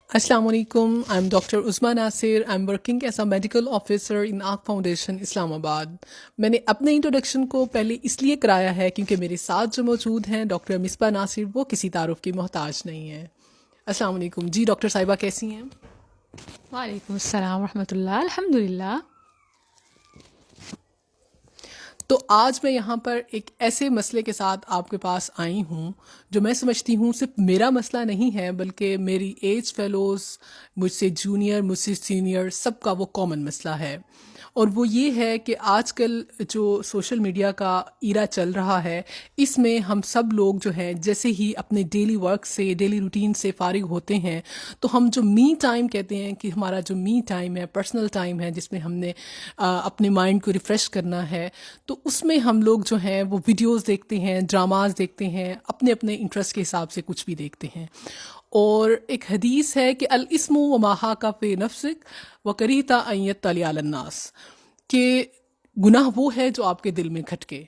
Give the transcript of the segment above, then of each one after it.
Assalamu alaikum. I'm Dr. Uzma Nasir. I'm working as a medical officer in Aaq Foundation, Islamabad. میں نے اپنے introduction کو پہلے اس لیے کرایا ہے کیونکہ میرے ساتھ جو موجود ہیں ڈاکٹر مصباح ناصر وہ کسی تعارف کی محتاج نہیں ہیں. السلام علیکم. جی ڈاکٹر صاحبہ کیسی ہیں؟ وعلیکم السلام ورحمۃ اللہ. الحمد للہ. تو آج میں یہاں پر ایک ایسے مسئلے کے ساتھ آپ کے پاس آئی ہوں جو میں سمجھتی ہوں صرف میرا مسئلہ نہیں ہے بلکہ میری ایج فیلوز، مجھ سے جونیئر، مجھ سے سینئر، سب کا وہ کامن مسئلہ ہے. اور وہ یہ ہے کہ آج کل جو سوشل میڈیا کا ایرا چل رہا ہے اس میں ہم سب لوگ جو ہیں جیسے ہی اپنے ڈیلی ورک سے، ڈیلی روٹین سے فارغ ہوتے ہیں تو ہم جو می ٹائم کہتے ہیں کہ ہمارا جو می ٹائم ہے، پرسنل ٹائم ہے جس میں ہم نے اپنے مائنڈ کو ریفریش کرنا ہے، تو اس میں ہم لوگ جو ہیں وہ ویڈیوز دیکھتے ہیں، ڈراماز دیکھتے ہیں، اپنے اپنے انٹرسٹ کے حساب سے کچھ بھی دیکھتے ہیں. اور ایک حدیث ہے کہ الاسم وما حاک فی نفسک وکریہت ان یطلع علی الناس، کہ گناہ وہ ہے جو آپ کے دل میں کھٹکے.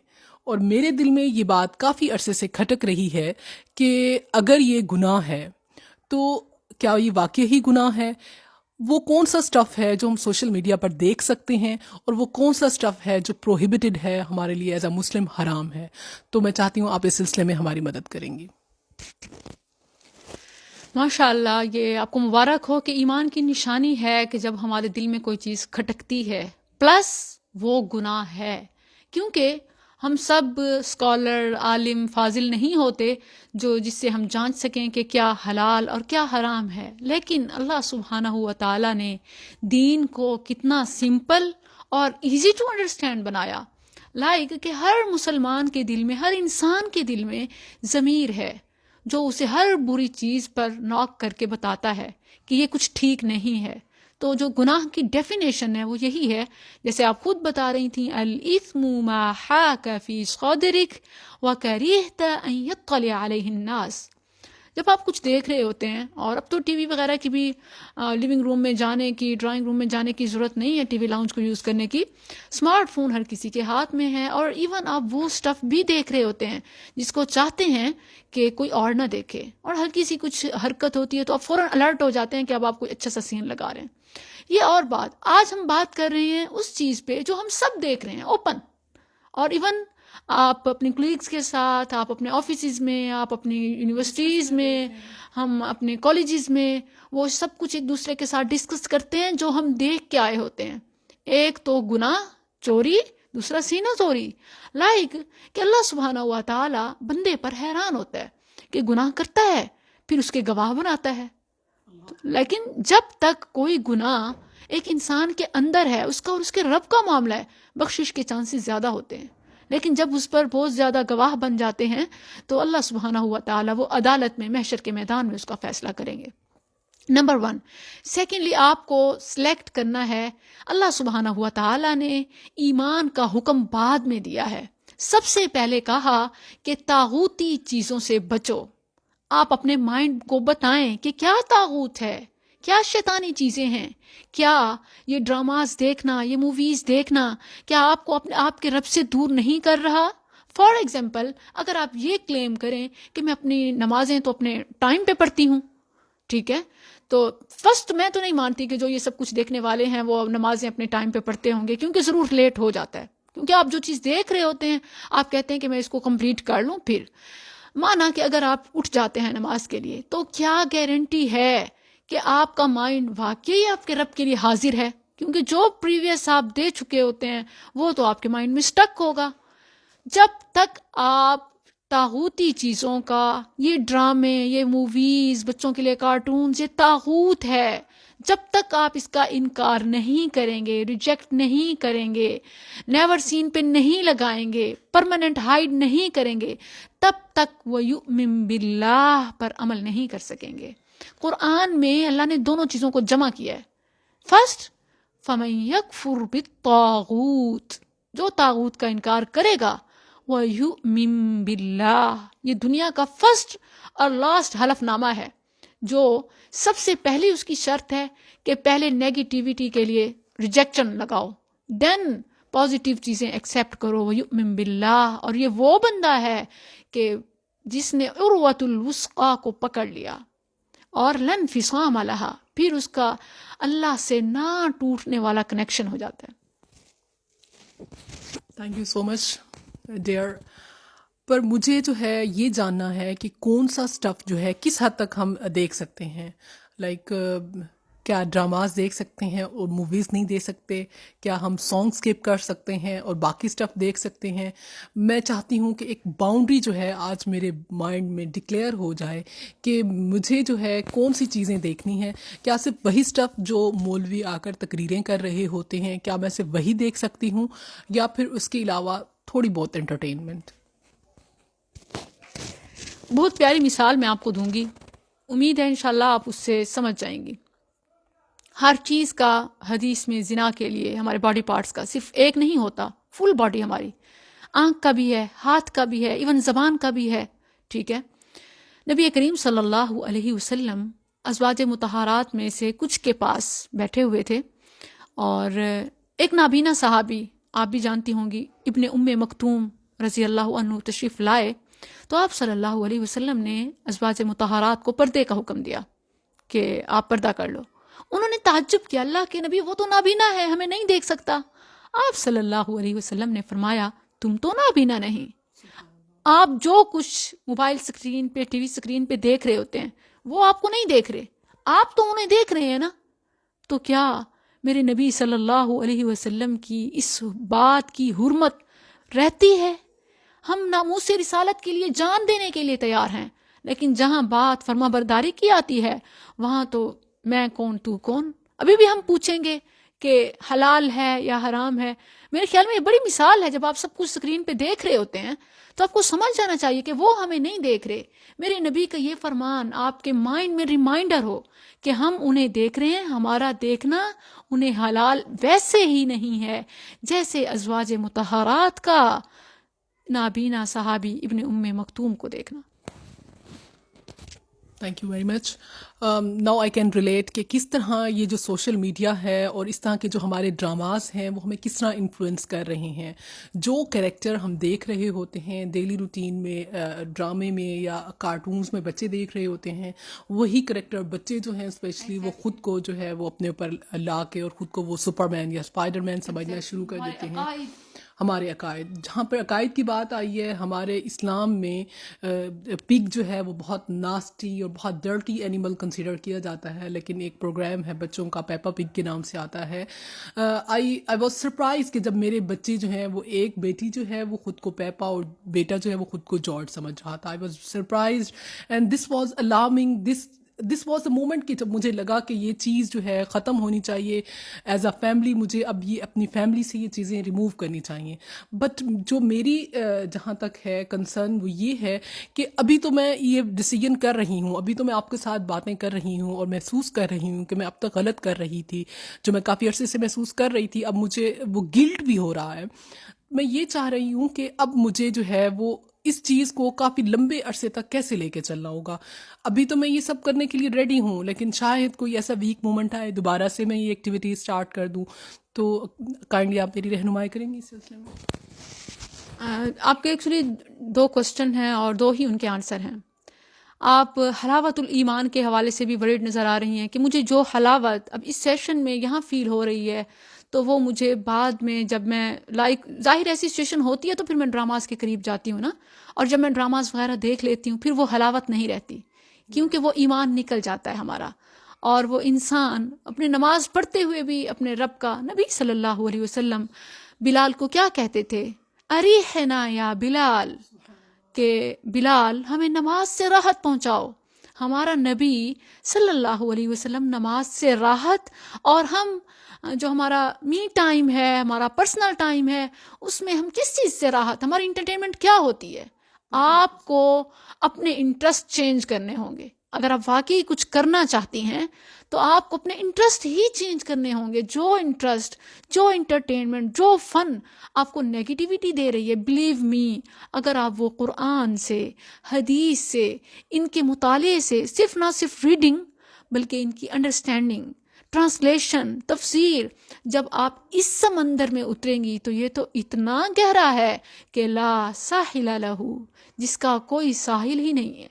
اور میرے دل میں یہ بات کافی عرصے سے کھٹک رہی ہے کہ اگر یہ گناہ ہے تو کیا یہ واقعی ہی گناہ ہے؟ وہ کون سا سٹف ہے جو ہم سوشل میڈیا پر دیکھ سکتے ہیں اور وہ کون سا سٹف ہے جو پروہیبٹڈ ہے ہمارے لیے ایز اے مسلم حرام ہے؟ تو میں چاہتی ہوں آپ اس سلسلے میں ہماری مدد کریں گی. ماشاء اللہ، یہ آپ کو مبارک ہو کہ ایمان کی نشانی ہے کہ جب ہمارے دل میں کوئی چیز کھٹکتی ہے پلس وہ گناہ ہے. کیونکہ ہم سب اسکالر، عالم، فاضل نہیں ہوتے جس سے ہم جانچ سکیں کہ کیا حلال اور کیا حرام ہے. لیکن اللہ سبحانہ و تعالیٰ نے دین کو کتنا سمپل اور ایزی ٹو انڈرسٹینڈ بنایا. کہ ہر مسلمان کے دل میں، ہر انسان کے دل میں ضمیر ہے جو اسے ہر بری چیز پر نوک کر کے بتاتا ہے کہ یہ کچھ ٹھیک نہیں ہے. تو جو گناہ کی ڈیفینیشن ہے وہ یہی ہے، جیسے آپ خود بتا رہی تھیں، الاثم ما حاک فی صدرک وکریہت ان یطلع علیہ الناس. جب آپ کچھ دیکھ رہے ہوتے ہیں، اور اب تو ٹی وی وغیرہ کی بھی لیونگ روم میں جانے کی، ڈرائنگ روم میں جانے کی ضرورت نہیں ہے ٹی وی لاؤنج کو یوز کرنے کی، اسمارٹ فون ہر کسی کے ہاتھ میں ہے. اور ایون آپ وہ سٹف بھی دیکھ رہے ہوتے ہیں جس کو چاہتے ہیں کہ کوئی اور نہ دیکھے، اور ہر کسی کچھ حرکت ہوتی ہے تو آپ فوراً الرٹ ہو جاتے ہیں کہ اب آپ کوئی اچھا سا سین لگا رہے ہیں. یہ اور بات. آج ہم بات کر رہے ہیں اس چیز پہ جو ہم سب دیکھ رہے ہیں اوپن، اور ایون آپ اپنے کلیگز کے ساتھ، آپ اپنے آفیسز میں، آپ اپنی یونیورسٹیز میں، ہم اپنے کالجز میں، وہ سب کچھ ایک دوسرے کے ساتھ ڈسکس کرتے ہیں جو ہم دیکھ کے آئے ہوتے ہیں. ایک تو گناہ چوری، دوسرا سینہ چوری. کہ اللہ سبحانہ و تعالی بندے پر حیران ہوتا ہے کہ گناہ کرتا ہے پھر اس کے گواہ بناتا ہے. لیکن جب تک کوئی گناہ ایک انسان کے اندر ہے، اس کا اور اس کے رب کا معاملہ ہے، بخشش کے چانسز زیادہ ہوتے ہیں. لیکن جب اس پر بہت زیادہ گواہ بن جاتے ہیں تو اللہ سبحانہ ہوا تعالیٰ وہ عدالت میں، محشر کے میدان میں اس کا فیصلہ کریں گے. نمبر 1. سیکنڈلی، آپ کو سلیکٹ کرنا ہے. اللہ سبحانہ ہوا تعالیٰ نے ایمان کا حکم بعد میں دیا ہے. سب سے پہلے کہا کہ طاغوتی چیزوں سے بچو. آپ اپنے مائنڈ کو بتائیں کہ کیا طاغوت ہے، کیا شیطانی چیزیں ہیں. کیا یہ ڈراماز دیکھنا، یہ موویز دیکھنا، کیا آپ کو آپ کے رب سے دور نہیں کر رہا؟ فار ایگزامپل، اگر آپ یہ کلیم کریں کہ میں اپنی نمازیں تو اپنے ٹائم پہ پڑھتی ہوں، ٹھیک ہے، تو فرسٹ میں تو نہیں مانتی کہ جو یہ سب کچھ دیکھنے والے ہیں وہ نمازیں اپنے ٹائم پہ پڑھتے ہوں گے، کیونکہ ضرور لیٹ ہو جاتا ہے. کیونکہ آپ جو چیز دیکھ رہے ہوتے ہیں آپ کہتے ہیں کہ میں اس کو کمپلیٹ کر لوں. پھر مانا کہ اگر آپ اٹھ جاتے ہیں نماز کے لیے تو کیا گارنٹی ہے کہ آپ کا مائنڈ واقعی آپ کے رب کے لیے حاضر ہے؟ کیونکہ جو پریویس آپ دے چکے ہوتے ہیں وہ تو آپ کے مائنڈ میں سٹک ہوگا. جب تک آپ طاغوتی چیزوں کا، یہ ڈرامے، یہ موویز، بچوں کے لیے کارٹونز، یہ طاغوت ہے، جب تک آپ اس کا انکار نہیں کریں گے، ریجیکٹ نہیں کریں گے، نیور سین پہ نہیں لگائیں گے، پرماننٹ ہائیڈ نہیں کریں گے، تب تک وَيُؤْمِن بِاللَّهِ پر عمل نہیں کر سکیں گے. قرآن میں اللہ نے دونوں چیزوں کو جمع کیا ہے. فرسٹ، فَمَن يَكْفُرْ بِالطَّاغُوتِ، جو طاغوت کا انکار کرے گا، وَيُؤْمِن بِاللَّهِ، یہ دنیا کا فرسٹ اور لاسٹ حلف نامہ ہے جو سب سے پہلی اس کی شرط ہے کہ پہلے نیگیٹیوٹی کے لیے ریجیکشن لگاؤ، دین پازیٹیو چیزیں ایکسیپٹ کرو. وَيُؤْمِن بِاللَّهِ، اور یہ وہ بندہ ہے کہ جس نے عروۃ الوثقی کو پکڑ لیا. اور لن فصام لہا، پھر اس کا اللہ سے نہ ٹوٹنے والا کنیکشن ہو جاتا ہے. Thank you so much dear. پر مجھے جو ہے یہ جاننا ہے کہ کون سا اسٹف جو ہے کس حد تک ہم دیکھ سکتے ہیں. لائک کیا ڈراماز دیکھ سکتے ہیں اور موویز نہیں دیکھ سکتے؟ کیا ہم سانگ اسکپ کر سکتے ہیں اور باقی اسٹف دیکھ سکتے ہیں؟ میں چاہتی ہوں کہ ایک باؤنڈری جو ہے آج میرے مائنڈ میں ڈکلیئر ہو جائے کہ مجھے جو ہے کون سی چیزیں دیکھنی ہیں. کیا صرف وہی اسٹف جو مولوی آ کر تقریریں کر رہے ہوتے ہیں کیا میں صرف وہی دیکھ سکتی ہوں، یا پھر اس کے علاوہ تھوڑی بہت انٹرٹینمنٹ؟ بہت پیاری مثال میں آپ کو دوں گی، امید ہے انشاءاللہ آپ اس سے سمجھ جائیں گی. ہر چیز کا حدیث میں زنا کے لیے ہمارے باڈی پارٹس کا صرف ایک نہیں ہوتا، فل باڈی ہماری، آنکھ کا بھی ہے، ہاتھ کا بھی ہے، ایون زبان کا بھی ہے. ٹھیک ہے، نبی کریم صلی اللہ علیہ وسلم ازواج مطہرات میں سے کچھ کے پاس بیٹھے ہوئے تھے، اور ایک نابینا صحابی، آپ بھی جانتی ہوں گی، ابن مکتوم رضی اللہ عنہ تشریف لائے. تو آپ صلی اللہ علیہ وسلم نے ازواج مطہرات کو پردے کا حکم دیا کہ آپ پردہ کر لو. انہوں نے تعجب کیا، اللہ کے نبی وہ تو نابینا ہے، ہمیں نہیں دیکھ سکتا. آپ صلی اللہ علیہ وسلم نے فرمایا تم تو نابینا نہیں، آپ جو کچھ موبائل سکرین پہ، ٹی وی سکرین پہ دیکھ رہے ہوتے ہیں وہ آپ کو نہیں دیکھ رہے، آپ تو انہیں دیکھ رہے ہیں نا. تو کیا میرے نبی صلی اللہ علیہ وسلم کی اس بات کی حرمت رہتی ہے؟ ہم ناموس رسالت کے لیے جان دینے کے لیے تیار ہیں، لیکن جہاں بات فرما برداری کی آتی ہے وہاں تو میں کون تو کون. ابھی بھی ہم پوچھیں گے کہ حلال ہے یا حرام ہے. میرے خیال میں یہ بڑی مثال ہے، جب آپ سب کچھ اسکرین پہ دیکھ رہے ہوتے ہیں تو آپ کو سمجھ جانا چاہیے کہ وہ ہمیں نہیں دیکھ رہے. میرے نبی کا یہ فرمان آپ کے مائنڈ میں ریمائنڈر ہو کہ ہم انہیں دیکھ رہے ہیں، ہمارا دیکھنا انہیں حلال ویسے ہی نہیں ہے جیسے ازواج مطہرات کا نابینا صحابی ابن مکتوم کو دیکھنا. Thank you very much. Now I can relate کہ کس طرح یہ جو سوشل میڈیا ہے اور اس طرح کے جو ہمارے ڈراماز ہیں وہ ہمیں کس طرح انفلوئنس کر رہے ہیں. جو کریکٹر ہم دیکھ رہے ہوتے ہیں ڈیلی روٹین میں، ڈرامے میں یا کارٹونز میں بچے دیکھ رہے ہوتے ہیں، وہی کریکٹر بچے جو ہیں اسپیشلی وہ خود کو جو ہے وہ اپنے اوپر لا کے اور خود کو وہ سپر مین یا اسپائڈر مین سمجھنا شروع کر دیتے ہیں. ہمارے عقائد، جہاں پہ عقائد کی بات آئی ہے، ہمارے اسلام میں پگ جو ہے وہ بہت ناسٹی اور بہت ڈرٹی اینیمل کنسیڈر کیا جاتا ہے، لیکن ایک پروگرام ہے بچوں کا پیپا پگ کے نام سے آتا ہے. آئی واز سرپرائز کہ جب میرے بچے جو ہیں وہ، ایک بیٹی جو ہے وہ خود کو پیپا اور بیٹا جو ہے وہ خود کو جارج سمجھ رہا تھا. I was surprised and this was alarming. This was the moment کہ جب مجھے لگا کہ یہ چیز جو ہے ختم ہونی چاہیے. ایز اے فیملی مجھے اب یہ اپنی فیملی سے یہ چیزیں ریموو کرنی چاہیے. بٹ جو میری جہاں تک ہے کنسرن وہ یہ ہے کہ ابھی تو میں یہ ڈیسیجن کر رہی ہوں، ابھی تو میں آپ کے ساتھ باتیں کر رہی ہوں اور محسوس کر رہی ہوں کہ میں اب تک غلط کر رہی تھی، جو میں کافی عرصے سے محسوس کر رہی تھی. اب مجھے وہ گلٹ بھی ہو رہا ہے. میں یہ چاہ رہی ہوں کہ اب مجھے جو ہے وہ اس چیز کو کافی لمبے عرصے تک کیسے لے کے چلنا ہوگا. ابھی تو میں یہ سب کرنے کے لیے ریڈی ہوں، لیکن شاید کوئی ایسا ویک مومنٹ آئے دوبارہ سے میں یہ ایکٹیویٹی اسٹارٹ کر دوں. تو کائنڈلی آپ میری رہنمائی کریں گی اس سلسلے میں؟ آپ کے ایکچولی 2 کوسچن ہیں اور 2 ہی ان کے آنسر ہیں. آپ حلاوت الایمان کے حوالے سے بھی ورڈ نظر آ رہی ہیں کہ مجھے جو حلاوت اب اس سیشن میں یہاں فیل ہو رہی ہے تو وہ مجھے بعد میں جب میں ظاہر ایسی سچویشن ہوتی ہے تو پھر میں ڈراماز کے قریب جاتی ہوں نا، اور جب میں ڈراماز وغیرہ دیکھ لیتی ہوں پھر وہ حلاوت نہیں رہتی، کیونکہ وہ ایمان نکل جاتا ہے ہمارا، اور وہ انسان اپنے نماز پڑھتے ہوئے بھی اپنے رب کا، نبی صلی اللہ علیہ وسلم بلال کو کیا کہتے تھے؟ اریحنا یا بلال، کہ بلال ہمیں نماز سے راحت پہنچاؤ. ہمارا نبی صلی اللہ علیہ وسلم نماز سے راحت، اور ہم جو ہمارا می ٹائم ہے، ہمارا پرسنل ٹائم ہے، اس میں ہم کس چیز سے راحت، ہماری انٹرٹینمنٹ کیا ہوتی ہے؟ آپ کو اپنے انٹرسٹ چینج کرنے ہوں گے. اگر آپ واقعی کچھ کرنا چاہتی ہیں تو آپ کو اپنے انٹرسٹ ہی چینج کرنے ہوں گے. جو انٹرسٹ، جو انٹرٹینمنٹ، جو فن آپ کو نیگیٹیوٹی دے رہی ہے، بلیو می، اگر آپ وہ قرآن سے، حدیث سے، ان کے مطالعے سے، صرف نہ صرف ریڈنگ بلکہ ان کی انڈرسٹینڈنگ، ٹرانسلیشن، تفسیر، جب آپ اس سمندر میں اتریں گی تو یہ تو اتنا گہرا ہے کہ لا ساحل لہ، جس کا کوئی ساحل ہی نہیں ہے،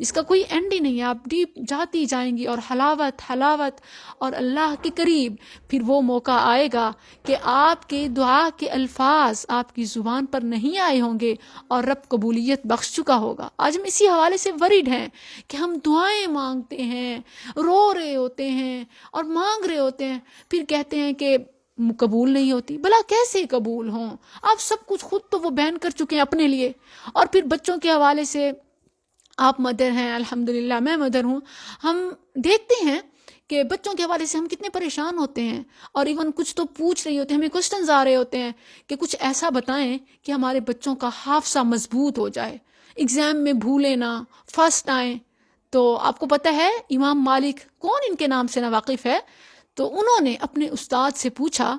جس کا کوئی اینڈ ہی نہیں ہے. آپ ڈیپ جاتی جائیں گی اور حلاوت حلاوت اور اللہ کے قریب. پھر وہ موقع آئے گا کہ آپ کے دعا کے الفاظ آپ کی زبان پر نہیں آئے ہوں گے اور رب قبولیت بخش چکا ہوگا. آج ہم اسی حوالے سے ورڈ ہیں کہ ہم دعائیں مانگتے ہیں, رو رہے ہوتے ہیں اور مانگ رہے ہوتے ہیں, پھر کہتے ہیں کہ قبول نہیں ہوتی. بھلا کیسے قبول ہوں؟ آپ سب کچھ خود تو وہ بیان کر چکے ہیں اپنے لیے. اور پھر بچوں کے حوالے سے آپ مدر ہیں, الحمدللہ میں مدر ہوں. ہم دیکھتے ہیں کہ بچوں کے حوالے سے ہم کتنے پریشان ہوتے ہیں, اور ایون کچھ تو پوچھ رہی ہوتے ہیں, ہمیں کوسچنز آ رہے ہوتے ہیں کہ کچھ ایسا بتائیں کہ ہمارے بچوں کا حافظہ مضبوط ہو جائے, ایگزام میں بھولے نہ, فرسٹ آئیں. تو آپ کو پتہ ہے امام مالک, کون ان کے نام سے نہ واقف ہے, تو انہوں نے اپنے استاد سے پوچھا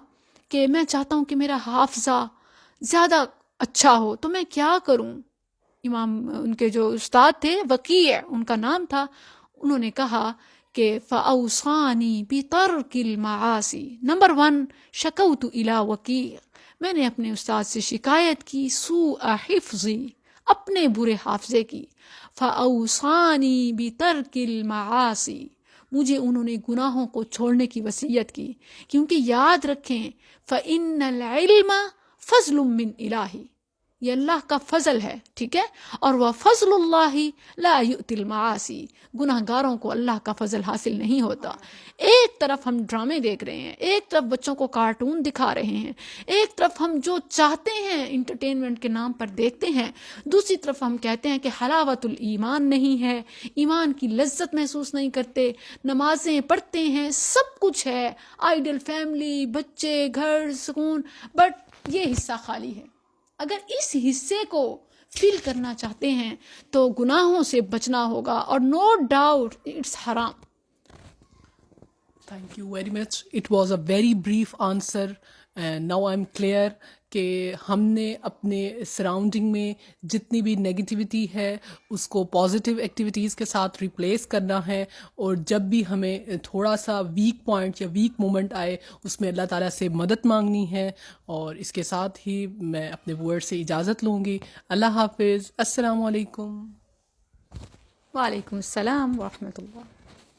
کہ میں چاہتا ہوں کہ میرا حافظہ زیادہ اچھا ہو, تو میں کیا کروں؟ امام ان کے جو استاد تھے وکیع ان کا نام تھا, انہوں نے کہا کہ فَأَوْصَانِي بِتَرْكِ الْمَعَاصِي. نمبر 1, شَكَوْتُ إِلَىٰ وَكِيعٍ, میں نے اپنے استاد سے شکایت کی سوء حفظی, اپنے برے حافظے کی. فَأَوْصَانِي بِتَرْكِ الْمَعَاصِي, مجھے انہوں نے گناہوں کو چھوڑنے کی وصیت کی, کیونکہ یاد رکھیں فَإِنَّ الْعِلْمَ فَضْلٌ مِّنْ إِلَٰهِ, یہ اللہ کا فضل ہے, ٹھیک ہے, اور وہ فضل اللہ لا یؤتی المعاصی, گناہ گاروں کو اللہ کا فضل حاصل نہیں ہوتا. ایک طرف ہم ڈرامے دیکھ رہے ہیں, ایک طرف بچوں کو کارٹون دکھا رہے ہیں, ایک طرف ہم جو چاہتے ہیں انٹرٹینمنٹ کے نام پر دیکھتے ہیں, دوسری طرف ہم کہتے ہیں کہ حلاوت الایمان نہیں ہے, ایمان کی لذت محسوس نہیں کرتے, نمازیں پڑھتے ہیں, سب کچھ ہے, آئیڈل فیملی, بچے, گھر, سکون, بٹ یہ حصہ خالی ہے. اگر اس حصے کو فل کرنا چاہتے ہیں تو گناہوں سے بچنا ہوگا, اور نو ڈاؤٹ اٹس حرام. Thank you very much. It was a very brief answer and now I'm clear کہ ہم نے اپنے سراؤنڈنگ میں جتنی بھی نیگیٹیوٹی ہے اس کو پازیٹیو ایکٹیویٹیز کے ساتھ ریپلیس کرنا ہے, اور جب بھی ہمیں تھوڑا سا ویک پوائنٹ یا ویک مومنٹ آئے اس میں اللہ تعالیٰ سے مدد مانگنی ہے. اور اس کے ساتھ ہی میں اپنے ورڈ سے اجازت لوں گی. اللہ حافظ. السلام علیکم. وعلیکم السلام ورحمۃ اللہ.